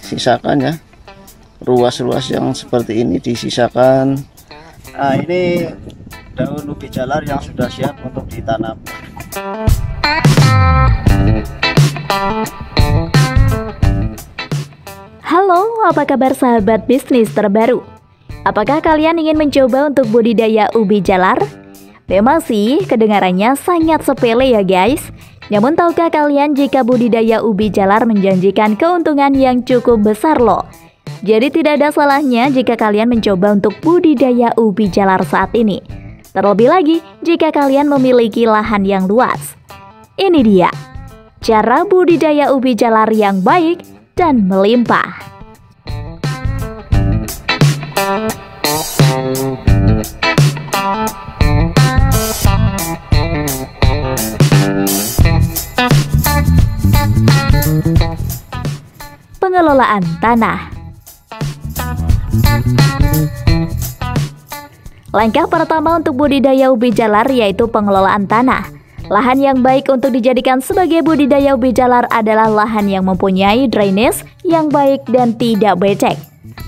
sisakan ya, ruas-ruas yang seperti ini disisakan. Nah, ini daun ubi jalar yang sudah siap untuk ditanam. Halo, apa kabar sahabat bisnis terbaru? Apakah kalian ingin mencoba untuk budidaya ubi jalar? Memang sih, kedengarannya sangat sepele ya guys. Namun tahukah kalian jika budidaya ubi jalar menjanjikan keuntungan yang cukup besar loh? Jadi tidak ada salahnya jika kalian mencoba untuk budidaya ubi jalar saat ini. Terlebih lagi jika kalian memiliki lahan yang luas. Ini dia, cara budidaya ubi jalar yang baik dan melimpah. Pengelolaan tanah. Langkah pertama untuk budidaya ubi jalar yaitu pengelolaan tanah. Lahan yang baik untuk dijadikan sebagai budidaya ubi jalar adalah lahan yang mempunyai drainase yang baik dan tidak becek.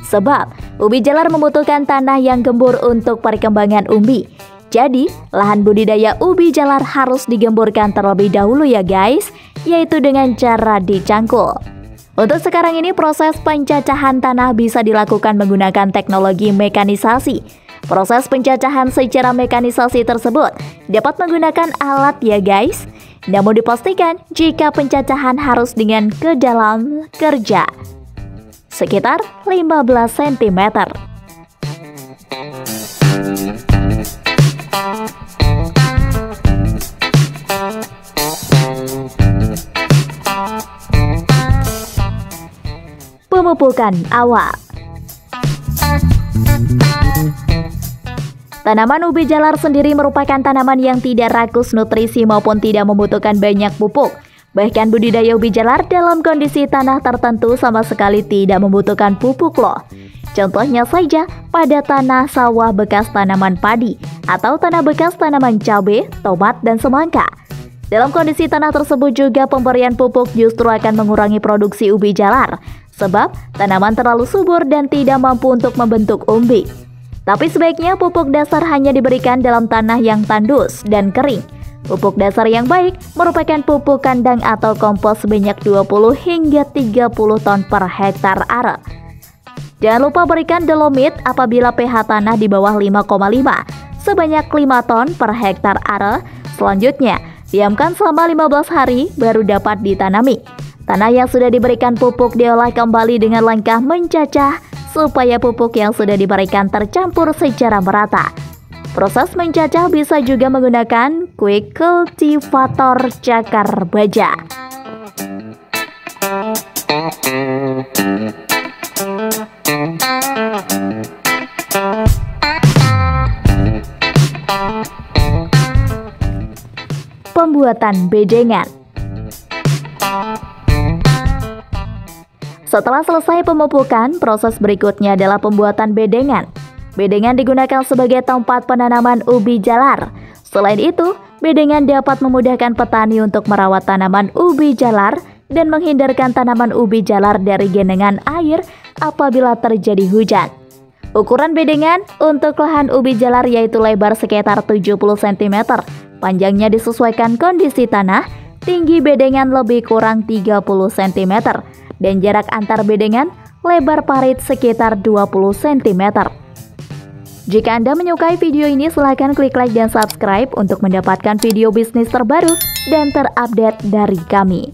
Sebab, ubi jalar membutuhkan tanah yang gembur untuk perkembangan umbi. Jadi, lahan budidaya ubi jalar harus digemburkan terlebih dahulu ya guys, yaitu dengan cara dicangkul. Untuk sekarang ini proses pencacahan tanah bisa dilakukan menggunakan teknologi mekanisasi. Proses pencacahan secara mekanisasi tersebut dapat menggunakan alat ya guys. Namun dipastikan jika pencacahan harus dengan ke dalam kerja sekitar 15 cm. Pemupukan awal. Tanaman ubi jalar sendiri merupakan tanaman yang tidak rakus nutrisi maupun tidak membutuhkan banyak pupuk. Bahkan budidaya ubi jalar dalam kondisi tanah tertentu sama sekali tidak membutuhkan pupuk loh. Contohnya saja pada tanah sawah bekas tanaman padi atau tanah bekas tanaman cabai, tomat, dan semangka. Dalam kondisi tanah tersebut juga pemberian pupuk justru akan mengurangi produksi ubi jalar, sebab tanaman terlalu subur dan tidak mampu untuk membentuk umbi. Tapi sebaiknya pupuk dasar hanya diberikan dalam tanah yang tandus dan kering. Pupuk dasar yang baik merupakan pupuk kandang atau kompos sebanyak 20 hingga 30 ton per hektar are. Jangan lupa berikan dolomit apabila pH tanah di bawah 5,5 sebanyak 5 ton per hektar are. Selanjutnya, diamkan selama 15 hari baru dapat ditanami. Tanah yang sudah diberikan pupuk diolah kembali dengan langkah mencacah supaya pupuk yang sudah diberikan tercampur secara merata. Proses mencacah bisa juga menggunakan quick cultivator cakar baja. Pembuatan bedengan. Setelah selesai pemupukan, proses berikutnya adalah pembuatan bedengan. Bedengan digunakan sebagai tempat penanaman ubi jalar. Selain itu, bedengan dapat memudahkan petani untuk merawat tanaman ubi jalar dan menghindarkan tanaman ubi jalar dari genangan air apabila terjadi hujan. Ukuran bedengan untuk lahan ubi jalar yaitu lebar sekitar 70 cm, panjangnya disesuaikan kondisi tanah, tinggi bedengan lebih kurang 30 cm, dan jarak antar bedengan lebar parit sekitar 20 cm. Jika Anda menyukai video ini, silahkan klik like dan subscribe untuk mendapatkan video bisnis terbaru dan terupdate dari kami.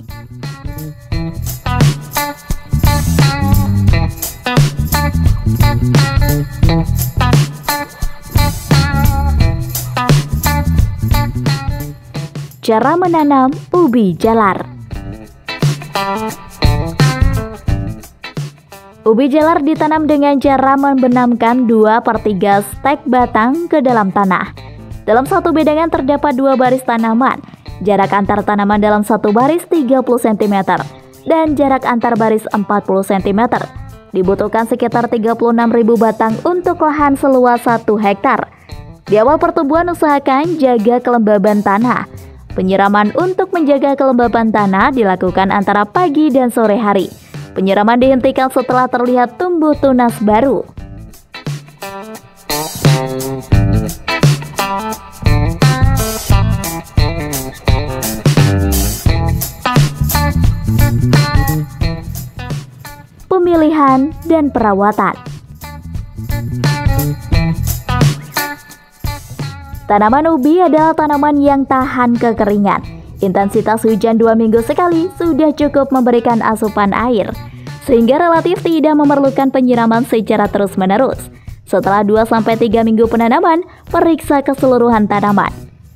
Cara menanam ubi jalar. Ubi jalar ditanam dengan cara membenamkan 2/3 stek batang ke dalam tanah. Dalam satu bedengan terdapat 2 baris tanaman. Jarak antar tanaman dalam satu baris 30 cm dan jarak antar baris 40 cm. Dibutuhkan sekitar 36.000 batang untuk lahan seluas 1 hektar. Di awal pertumbuhan usahakan jaga kelembaban tanah. Penyiraman untuk menjaga kelembaban tanah dilakukan antara pagi dan sore hari. Penyiraman dihentikan setelah terlihat tumbuh tunas baru. Pemilihan dan perawatan. Tanaman ubi adalah tanaman yang tahan kekeringan. Intensitas hujan 2 minggu sekali sudah cukup memberikan asupan air, sehingga relatif tidak memerlukan penyiraman secara terus-menerus. Setelah 2-3 minggu penanaman, periksa keseluruhan tanaman.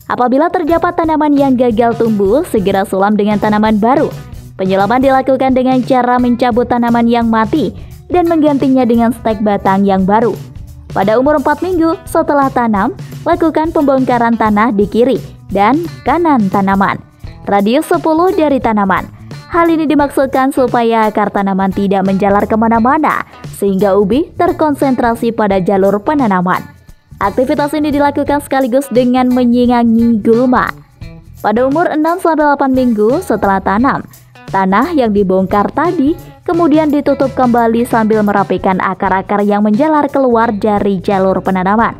Apabila terdapat tanaman yang gagal tumbuh, segera sulam dengan tanaman baru. Penyiraman dilakukan dengan cara mencabut tanaman yang mati dan menggantinya dengan stek batang yang baru. Pada umur 4 minggu setelah tanam, lakukan pembongkaran tanah di kiri dan kanan tanaman, radius 10 dari tanaman. Hal ini dimaksudkan supaya akar tanaman tidak menjalar kemana-mana, sehingga ubi terkonsentrasi pada jalur penanaman. Aktivitas ini dilakukan sekaligus dengan menyingangi gulma. Pada umur 6-8 minggu setelah tanam, tanah yang dibongkar tadi kemudian ditutup kembali sambil merapikan akar-akar yang menjalar keluar dari jalur penanaman.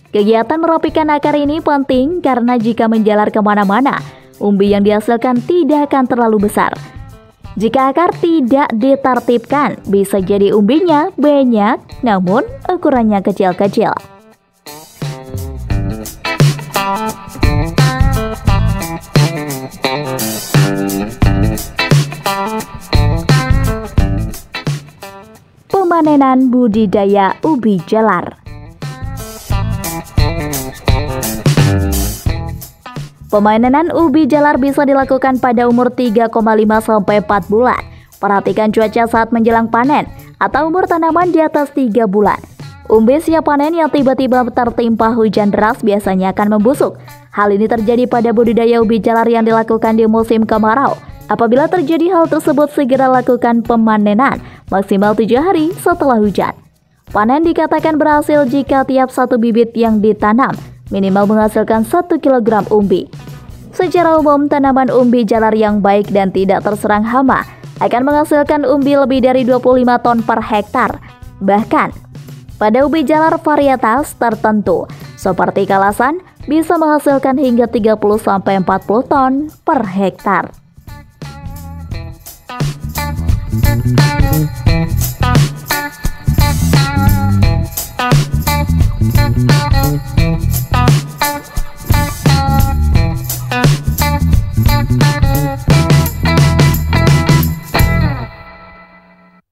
Kegiatan merapikan akar ini penting karena jika menjalar kemana-mana, umbi yang dihasilkan tidak akan terlalu besar. Jika akar tidak ditertibkan, bisa jadi umbinya banyak namun ukurannya kecil-kecil. Pemanenan budidaya ubi jalar. Pemanenan ubi jalar bisa dilakukan pada umur 3,5-4 bulan. Perhatikan cuaca saat menjelang panen atau umur tanaman di atas 3 bulan. Umbi siap panen yang tiba-tiba tertimpa hujan deras biasanya akan membusuk. Hal ini terjadi pada budidaya ubi jalar yang dilakukan di musim kemarau. Apabila terjadi hal tersebut, segera lakukan pemanenan maksimal 7 hari setelah hujan. Panen dikatakan berhasil jika tiap satu bibit yang ditanam minimal menghasilkan 1 kg umbi. Secara umum, tanaman umbi jalar yang baik dan tidak terserang hama akan menghasilkan umbi lebih dari 25 ton per hektar. Bahkan, pada ubi jalar varietas tertentu, seperti Kalasan, bisa menghasilkan hingga 30-40 ton per hektar.